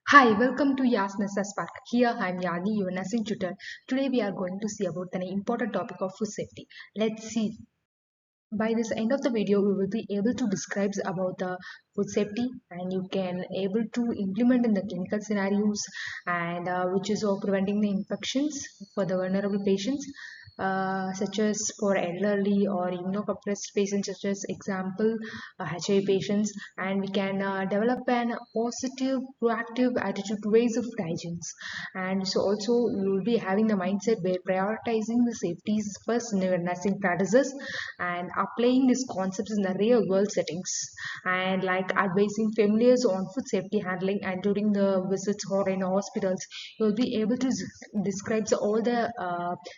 Hi, welcome to Yazhini Spark. Here I am Yadi, your nursing tutor. Today we are going to see about an important topic of food safety. Let's see. By this end of the video, we will be able to describe about the food safety, and you can able to implement in the clinical scenarios, and which is of preventing the infections for the vulnerable patients, such as for elderly or immunocompromised patients, such as example HIV patients, and we can develop an positive, proactive attitude to ways of hygiene. And so also you will be having the mindset where prioritizing the safeties first in your nursing practices and applying these concepts in the real world settings, and like advising familiars on food safety handling and during the visits or in hospitals. You'll be able to describe all the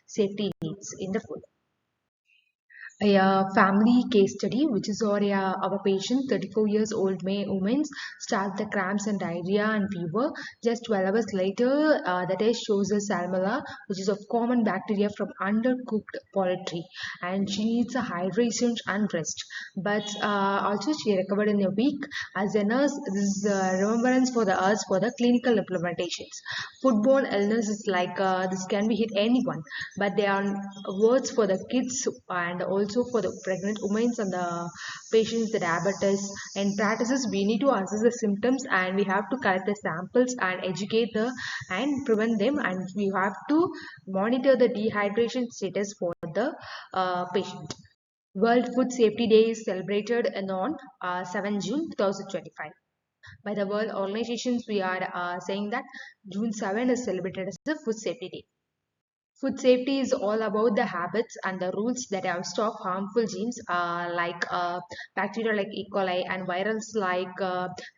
safety needs in the food. A family case study, which is our patient, 34 years old woman, start the cramps and diarrhea and fever. Just 12 hours later, the test shows a salmonella, which is a common bacteria from undercooked poultry, and she needs a hydration and rest. But also, she recovered in a week. As a nurse, this is remembrance for the us for the clinical implementations. Foodborne illness is like this can be hit anyone, but they are words for the kids and also for the pregnant women and the patients, the diabetes. In practices, we need to assess the symptoms, and we have to collect the samples and educate the and prevent them, and we have to monitor the dehydration status for the patient. World Food Safety Day is celebrated on 7 June 2025. By the World Organizations, we are saying that June 7 is celebrated as the Food Safety Day. Food safety is all about the habits and the rules that have stopped harmful genes like bacteria like E. coli and virals like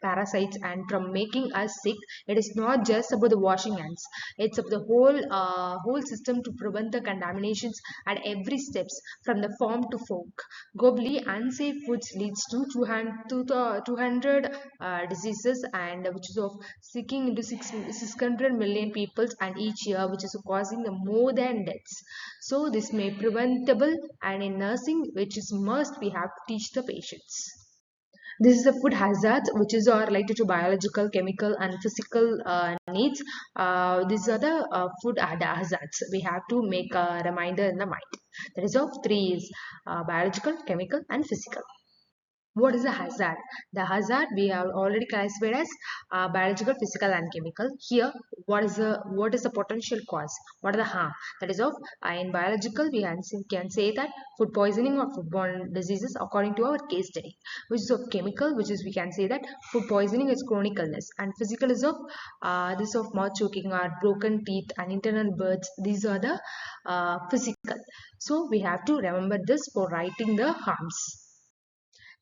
parasites and from making us sick. It is not just about the washing hands. It's about the whole system to prevent the contaminations at every steps from the farm to fork. Globally, unsafe foods leads to 200 diseases, and which is of seeking into 600 million people and each year, which is causing more than deaths. So this may preventable, and in nursing, which is must, we have to teach the patients. This is a food hazard, which is related to biological, chemical, and physical needs. These are the food hazards. We have to make a reminder in the mind. That is of three is biological, chemical, and physical. What is a hazard? The hazard we have already classified as biological, physical, and chemical. Here, what is the potential cause? What are the harm? That is of in biological, we can say that food poisoning or foodborne diseases according to our case study. Which is of chemical, which is we can say that food poisoning is chronic illness, and physical is of this of mouth choking or broken teeth and internal births. These are the physical. So we have to remember this for writing the harms.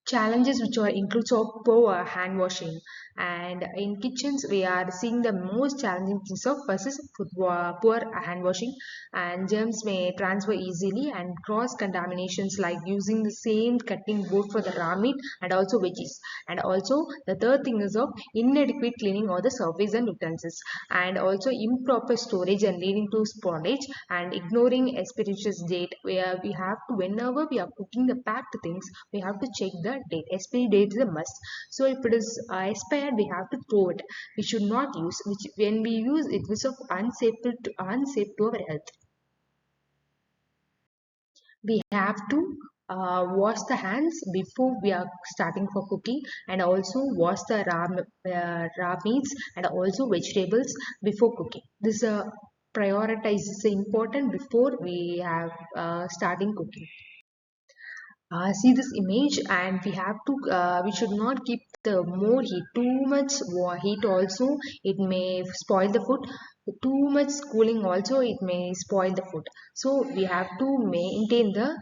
Challenges which are includes of poor hand washing, and in kitchens we are seeing the most challenging things of versus poor hand washing, and germs may transfer easily and cross contaminations like using the same cutting board for the raw meat and also veggies. And also the third thing is of inadequate cleaning of the surface and utensils, and also improper storage and leading to spoilage and ignoring expiratory date, where we have to, whenever we are cooking the packed things, we have to check the date. Expiry date is a must. So if it is expired, we have to throw it. We should not use, which when we use it is of unsafe to our health. We have to wash the hands before we are starting for cooking, and also wash the raw meats and also vegetables before cooking. This prioritizes important before we have starting cooking. See this image, and we should not keep the more heat. Too much heat also, it may spoil the food. Too much cooling also, it may spoil the food. So we have to maintain the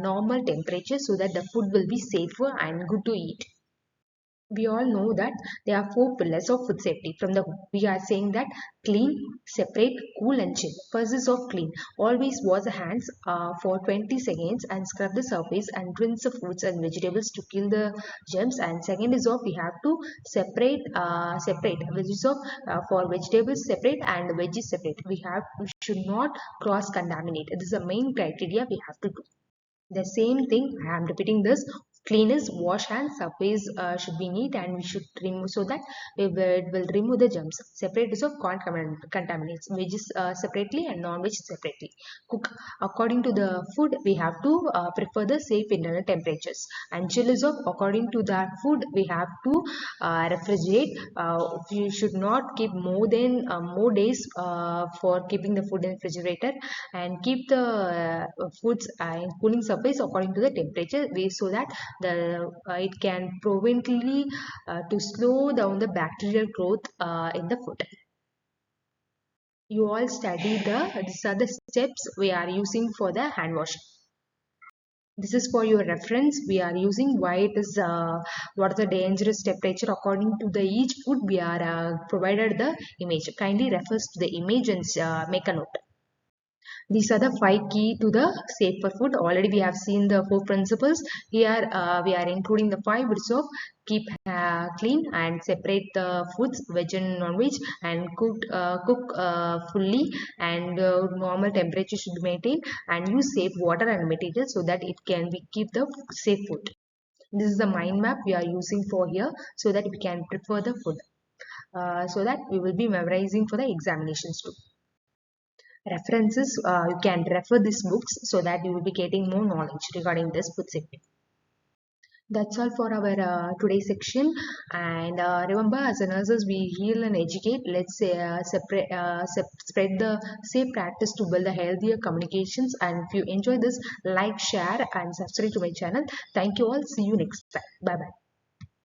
normal temperature so that the food will be safer and good to eat. We all know that there are four pillars of food safety. From the we are saying that clean, separate, cool, and chill. First is of clean. Always wash the hands for 20 seconds and scrub the surface and rinse the fruits and vegetables to kill the germs. And second is of we have to separate, which is of for vegetables separate and veggies separate. We should not cross contaminate. This is the main criteria we have to do. The same thing, I am repeating this, Cleaners, wash hands, surface should be neat, and we should remove so that it will remove the germs. Separate use of contaminants, veggies separately and non-veg separately. Cook according to the food. We have to prefer the safe internal temperatures. And chill is of according to that food. We have to refrigerate. You should not keep more days for keeping the food in refrigerator, and keep the foods in cooling surface according to the temperature way, so that it can prevently to slow down the bacterial growth in the food. You all study these are the steps we are using for the hand washing. This is for your reference. We are using why it is what is the dangerous temperature according to the each food. We are provided the image. Kindly refers to the image and make a note. These are the 5 key to the safer food. Already we have seen the 4 principles. Here we are including the 5, which of keep clean and separate the foods, veg and non-veg, and cook fully, and normal temperature should be maintained, and use safe water and material so that it can be keep the safe food. This is the mind map we are using for here, so that we can prepare the food, so that we will be memorizing for the examinations too. References, you can refer these books so that you will be getting more knowledge regarding this food safety. That's all for our today's section. And remember, as a nurses, we heal and educate. Let's say spread the safe practice to build a healthier communications. And if you enjoy this, like, share, and subscribe to my channel. Thank you all. See you next time. Bye bye.